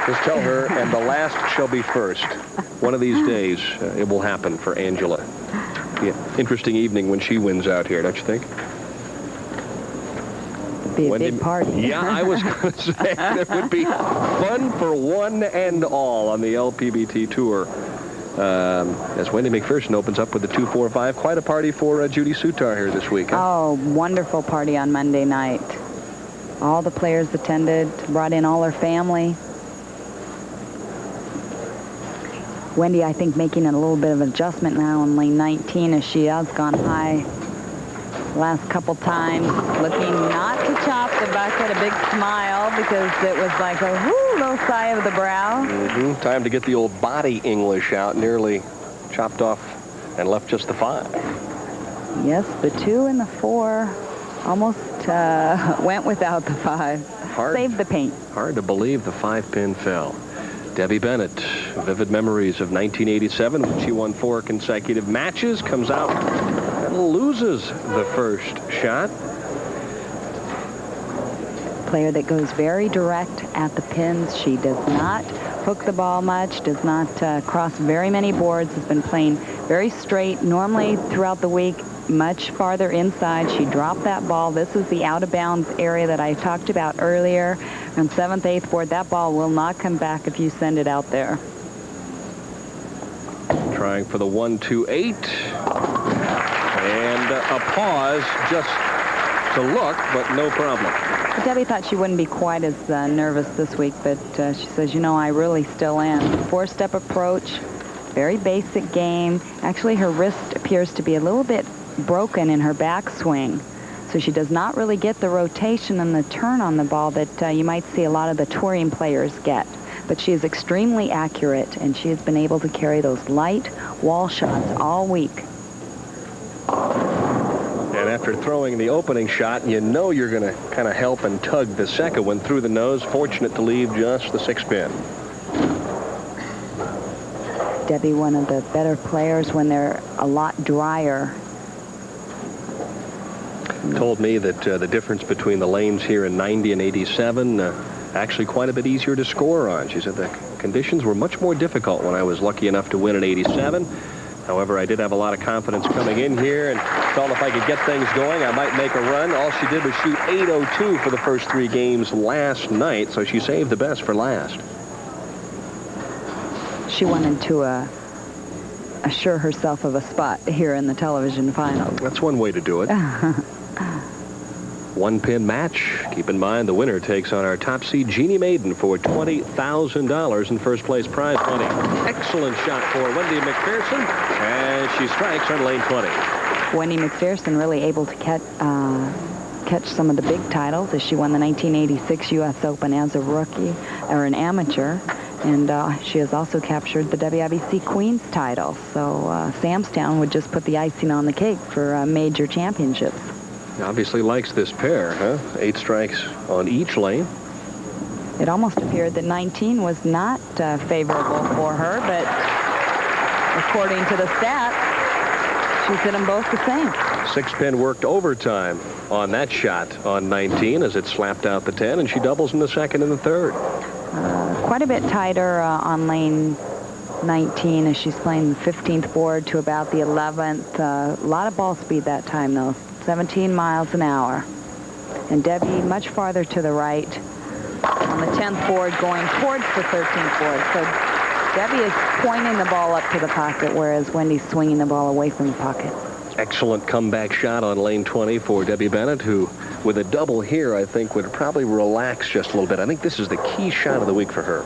Just tell her, and the last shall be first. One of these days, it will happen for Angela. Yeah, interesting evening when she wins out here, don't you think? Be a big party. Yeah, I was going to say it would be fun for one and all on the LPBT tour. As Wendy Macpherson opens up with the 2-4-5. Quite a party for Judy Sutar here this week. Huh? Oh, wonderful party on Monday night. All the players attended, brought in all her family. Wendy, I think, making a little bit of an adjustment now in lane 19 as she has gone high last couple times, looking not to chop the bucket. A big smile because it was like a little sigh of the brow. Time to get the old body English out. Nearly chopped off and left just the 5. Yes, the 2 and the 4 almost went without the 5. Saved the paint. Hard to believe the 5-pin fell. Debbie Bennett, vivid memories of 1987 when she won 4 consecutive matches, comes out and loses the first shot. Player that goes very direct at the pins. She does not hook the ball much, does not cross very many boards, has been playing very straight. Normally throughout the week, much farther inside. She dropped that ball. This is the out-of-bounds area that I talked about earlier. On 7th, 8th board, that ball will not come back if you send it out there. Trying for the 1-2-8. And a pause just to look, but no problem. Debbie thought she wouldn't be quite as nervous this week, but she says, you know, I really still am. 4-step approach, very basic game. Actually, her wrist appears to be a little bit broken in her backswing. So she does not really get the rotation and the turn on the ball that you might see a lot of the touring players get. But she is extremely accurate, and she has been able to carry those light wall shots all week. And after throwing the opening shot, you know you're going to kind of help and tug the second one through the nose. Fortunate to leave just the 6-pin. Debbie, one of the better players when they're a lot drier. Told me that the difference between the lanes here in 90 and 87 actually quite a bit easier to score on. She said the conditions were much more difficult when I was lucky enough to win at 87. However, I did have a lot of confidence coming in here and thought if I could get things going, I might make a run. All she did was shoot .802 for the first 3 games last night, so she saved the best for last. She wanted to assure herself of a spot here in the television final. That's one way to do it. 1-pin match. Keep in mind the winner takes on our top seed Jeannie Maiden for $20,000 in first place prize money. Excellent shot for Wendy Macpherson, and she strikes on lane 20. Wendy Macpherson really able to catch some of the big titles as she won the 1986 U.S. Open as a rookie or an amateur. And she has also captured the WIBC Queens title. So Samstown would just put the icing on the cake for major championships. Obviously likes this pair, huh? 8 strikes on each lane. It almost appeared that 19 was not favorable for her, but according to the stats, she's hit them both the same. 6-pin worked overtime on that shot on 19 as it slapped out the 10, and she doubles in the second and the third. Quite a bit tighter on lane 19 as she's playing the 15th board to about the 11th. A lot of ball speed that time, though. 17 miles an hour. And Debbie much farther to the right on the 10th board going towards the 13th board. So Debbie is pointing the ball up to the pocket, whereas Wendy's swinging the ball away from the pocket. Excellent comeback shot on lane 20 for Debbie Bennett, who, with a double here, I think would probably relax just a little bit. I think this is the key shot of the week for her.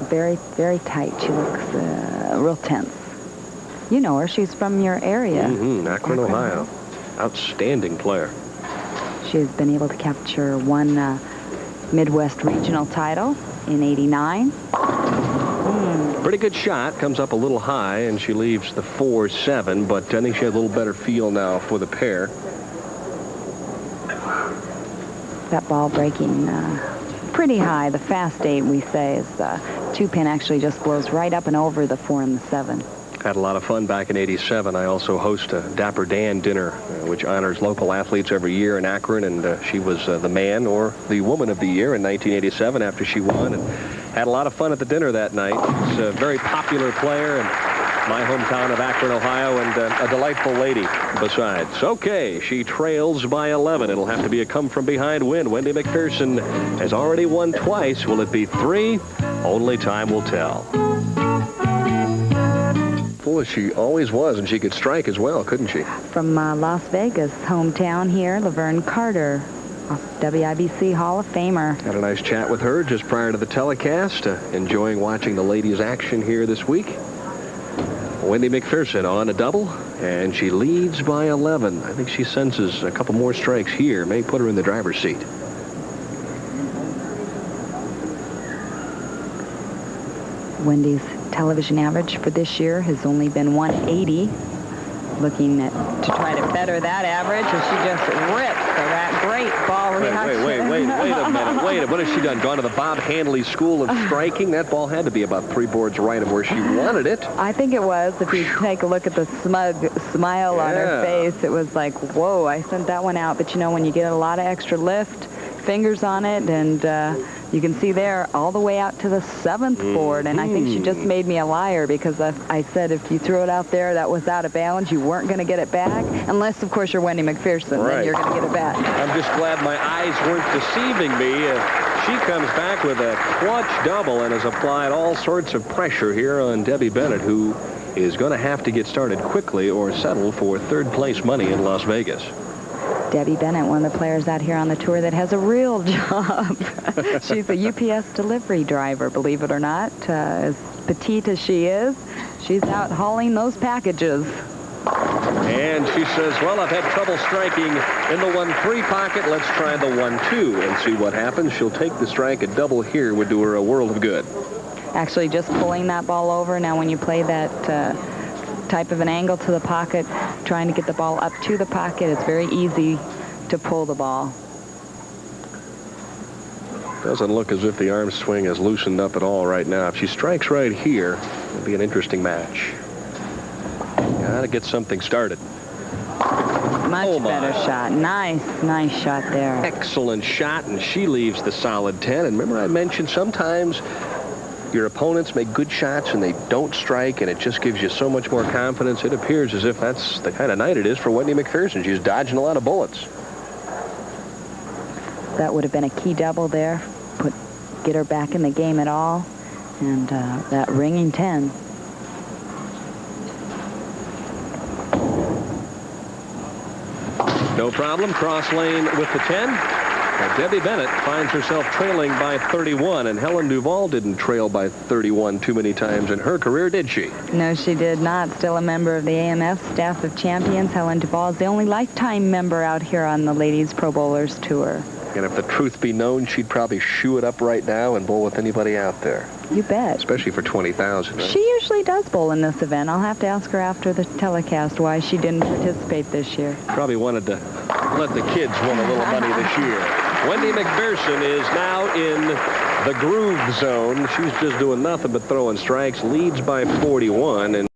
Very, very tight. She looks real tense. You know her. She's from your area. Akron, Ohio. Outstanding player. She has been able to capture one Midwest regional title in '89. Pretty good shot. Comes up a little high, and she leaves the 4-7, but I think she has a little better feel now for the pair. That ball breaking pretty high. The fast 8, we say, is 2-pin actually just blows right up and over the 4 and the 7. Had a lot of fun back in '87. I also host a Dapper Dan dinner, which honors local athletes every year in Akron, and she was the man or the woman of the year in 1987 after she won. And Had a lot of fun at the dinner that night. She's a very popular player in my hometown of Akron, Ohio, and a delightful lady besides. Okay, she trails by 11. It'll have to be a come-from-behind win. Wendy Macpherson has already won twice. Will it be 3? Only time will tell. Boy, she always was, and she could strike as well, couldn't she? From Las Vegas, hometown here, Laverne Carter, WIBC Hall of Famer. Had a nice chat with her just prior to the telecast. Enjoying watching the ladies' action here this week. Wendy Macpherson on a double, and she leads by 11. I think she senses a couple more strikes here. May put her in the driver's seat. Wendy's television average for this year has only been 180. Looking to try to better that average, and she just rips for that great ball reaction. Wait a minute. What has she done? Gone to the Bob Handley School of Striking? That ball had to be about 3 boards right of where she wanted it. I think it was. If you take a look at the smug smile on her face, it was like, whoa, I sent that one out. But, you know, when you get a lot of extra lift, fingers on it, and you can see there all the way out to the 7th board. And I think she just made me a liar because I said if you threw it out there that was out of bounds, you weren't going to get it back. Unless, of course, you're Wendy Macpherson, right. Then you're going to get it back. I'm just glad my eyes weren't deceiving me. She comes back with a clutch double and has applied all sorts of pressure here on Debbie Bennett, who is going to have to get started quickly or settle for 3rd place money in Las Vegas. Debbie Bennett, one of the players out here on the tour that has a real job. She's a UPS delivery driver, believe it or not. As petite as she is, she's out hauling those packages. And she says, well, I've had trouble striking in the 1-3 pocket. Let's try the 1-2 and see what happens. She'll take the strike. A double here would do her a world of good. Actually, just pulling that ball over. Now, when you play that type of an angle to the pocket, trying to get the ball up to the pocket, it's very easy to pull the ball. Doesn't look as if the arm swing has loosened up at all right now. If she strikes right here, it'll be an interesting match. Got to get something started. Much better shot. Nice shot there. Excellent shot, and she leaves the solid 10. And remember I mentioned sometimes your opponents make good shots and they don't strike, and it just gives you so much more confidence. It appears as if that's the kind of night it is for Wendy Macpherson. She's dodging a lot of bullets. That would have been a key double there. Get her back in the game at all. And that ringing 10. No problem. Cross lane with the 10. Now Debbie Bennett finds herself trailing by 31, and Helen Duvall didn't trail by 31 too many times in her career, did she? No, she did not. Still a member of the AMF Staff of Champions. Helen Duvall is the only lifetime member out here on the Ladies Pro Bowlers Tour. And if the truth be known, she'd probably shoe it up right now and bowl with anybody out there. You bet. Especially for 20,000. Right? She usually does bowl in this event. I'll have to ask her after the telecast why she didn't participate this year. Probably wanted to let the kids win a little money this year. Wendy Macpherson is now in the groove zone. She's just doing nothing but throwing strikes. Leads by 41. And